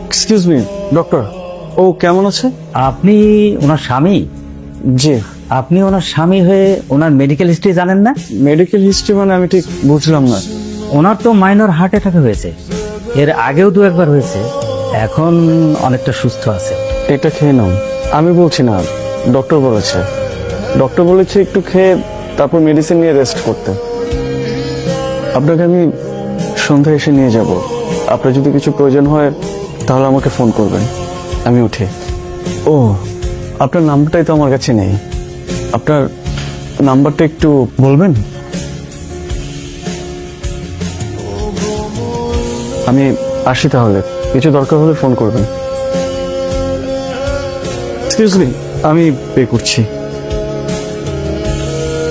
Excuse me doctor, ও কেমন আছে? আপনি ওনার স্বামী? জি। আপনি ওনার স্বামী হয়ে ওনার মেডিকেল হিস্ট্রি জানেন না? মেডিকেল হিস্ট্রি মানে আমি ঠিক বুঝলাম না। ওনার তো মাইনর হার্ট অ্যাটাক হয়েছে, এর আগেও দু একবার হয়েছে, এখন অনেকটা সুস্থ আছে। এটা খেয়ে নাও। আমি বলছি না, ডক্টর বলেছে। ডক্টর বলেছে একটু খেয়ে তারপর মেডিসিন নিয়ে রেস্ট করতে। আপনাকে আমি সন্ধ্যায় এসে নিয়ে যাব। আপনার যদি কিছু প্রয়োজন হয় তাহলে আমাকে ফোন করবেন, আমি উঠি। ও, আপনার নাম্বারটাই তো আমার কাছে নেই। আপনার নাম্বারটা একটু বলবেন? আমি আসি তাহলে, কিছু দরকার হলে ফোন করবেন। এক্সকিউজ মি, আমি পে করছি।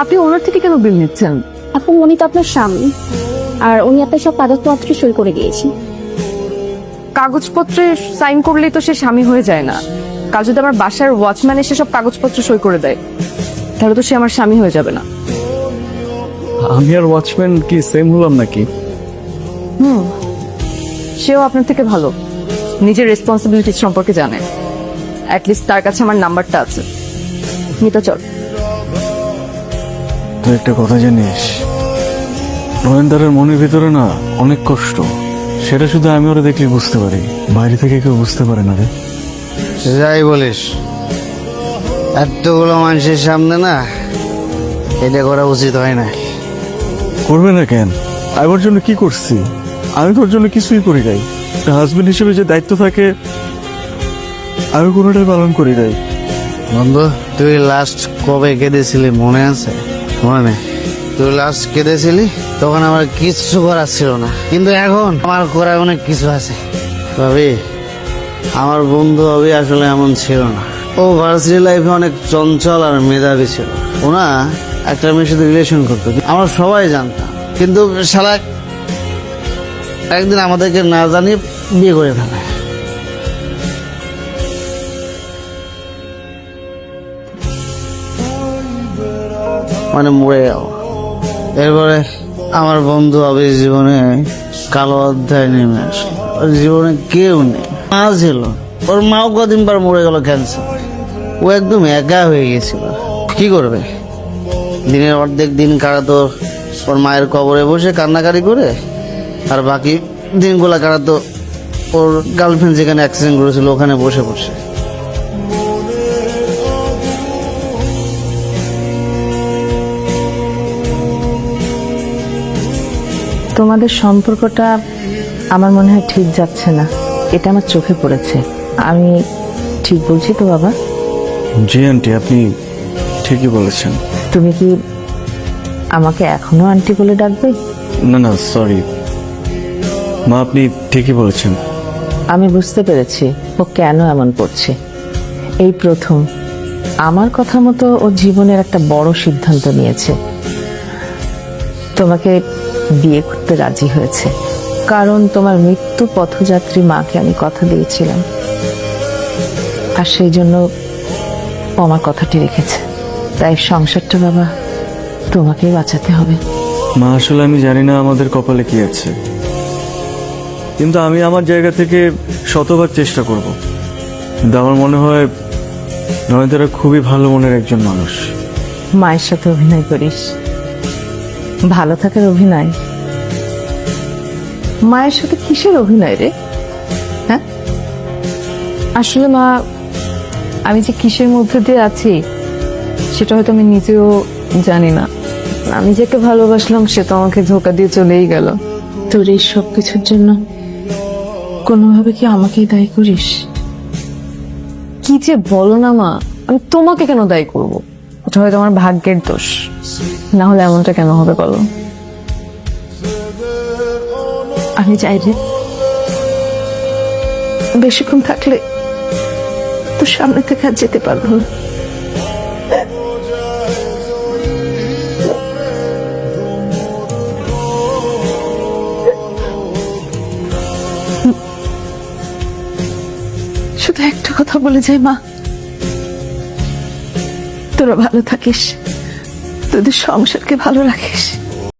আপনি ওনার থেকে কেন বিল নিচ্ছেন? আপু উনি তো আপনার স্বামী, আর উনি আপনার সব কাগজপত্র সই করে দিয়েছি। কাগজপত্রে সাইন করলেই তো সে স্বামী হয়ে যায় না। কাল যদি আমার বাসার ওয়াচম্যান এসে সব কাগজপত্র সই করে দেয়, তাহলে তো সে আমার স্বামী হয়ে যাবে না। আমি আর ওয়াচম্যান কি সেম হলাম নাকি? সেও আপনার থেকে ভালো নিজের রেসপন্সিবিলিটি সম্পর্কে জানে। অ্যাটলিস্ট তার কাছে আমার নাম্বারটা আছে। মিতা চল। তুই একটা কথা জানিস, নয়নদারের মনের ভিতরে না অনেক কষ্ট। সেটা শুধু আমি ওরা দেখলে বুঝতে পারি, বাইরে থেকে কেউ বুঝতে পারে না রে। যাই বলিস, এতগুলো মানুষের সামনে না এটা করা উচিত হয় না। করবে না কেন? আমার জন্য কি করছি? আমি তোর জন্য কিছুই করি নাই। হাজবেন্ড হিসেবে যে দায়িত্ব থাকে আমি কোনোটাই পালন করি নাই। বন্ধু, তুই লাস্ট কবে কেঁদেছিলি মনে আছে? মনে নেই? তুই লাস্ট কেঁদেছিলি তখন আমার কিচ্ছু করার ছিল না, কিন্তু এখন আমার করার অনেক কিছু আছে। ভাবি, আমার বন্ধু ভাবি আসলে এমন ছিল না। ও ভার্সিটি লাইফে অনেক চঞ্চল আর মেধাবী ছিল। ওনা একটা মেয়ের সাথে রিলেশন করতো, আমরা সবাই জানতাম, কিন্তু শালা একদিন আমাদেরকে না জানিয়ে বিয়ে করে ফেলে। মানে মরে গেল। এরপরে আমার বন্ধু অবির জীবনে কালো অধ্যায় নেমে আসে। ওর জীবনে কেউ নেই, মা ছিল, ওর মাও কদিন পর মরে গেল ক্যান্সার। ও একদম একা হয়ে গেছিল। কি করবে? দিনের অর্ধেক দিন কাটাতো ওর মায়ের কবরে বসে কান্নাকারি করে, আর বাকি দিনগুলা কাটাতো ওর গার্লফ্রেন্ড যেখানে অ্যাক্সিডেন্ট করেছিল ওখানে বসে বসে। তোমাদের সম্পর্কটা আমার মনে হয় ঠিক যাচ্ছে না, এটা আমার চোখে পড়েছে। আমি ঠিক বলছি তো বাবা? জি আন্টি, আপনি ঠিকই বলেছেন। তুমি কি আমাকে এখনো আন্টি বলে ডাকবে? না না, সরি মা, আপনি ঠিকই বলেছেন। আমি বুঝতে পেরেছি ও কেন এমন করছে। এই প্রথম আমার কথা মতো ও জীবনের একটা বড় সিদ্ধান্ত নিয়েছে, তোমাকে বিয়ে করতে রাজি হয়েছে। কারণ তোমার মৃত্যু পথযাত্রী মাকে আমি কথা দিয়েছিলাম, আর সেই জন্য ও আমার কথাটি রেখেছে। তাই সংসারটা বাবা তোমাকেই বাঁচাতে হবে। মা, আসলে আমি জানি না আমাদের কপালে কি আছে, কিন্তু আমি আমার জায়গা থেকে শতবার চেষ্টা করব। কিন্তু আমার মনে হয় নয়নতারা খুবই ভালো মনের একজন মানুষ। মায়ের সাথে অভিনয় করিস, ভালো থাকার অভিনয়? মায়ের সাথে কিসের অভিনয় রে? হ্যাঁ, আসলে মা, আমি যে কিসের মধ্যে দিয়ে আছি সেটা হয়তো আমি নিজেও জানি না। আমি যাকে ভালোবাসলাম সে তো আমাকে ধোকা দিয়ে চলেই গেল। তোর এই সব কিছুর জন্য কোনোভাবে কি আমাকেই দায়ী করিস? কি যে বলো না মা, আমি তোমাকে কেন দায়ী করব? ওটা হয়তো আমার ভাগ্যের দোষ, না হলে এমনটা কেন হবে বলো? আমি চাই রে বেশিক্ষণ থাকলে তোর সামনে থেকে আর যেতে পারবো না। শুধু একটা কথা বলে যাই মা, তোরা ভালো থাকিস, তোদের সংসারকে ভালো রাখিস।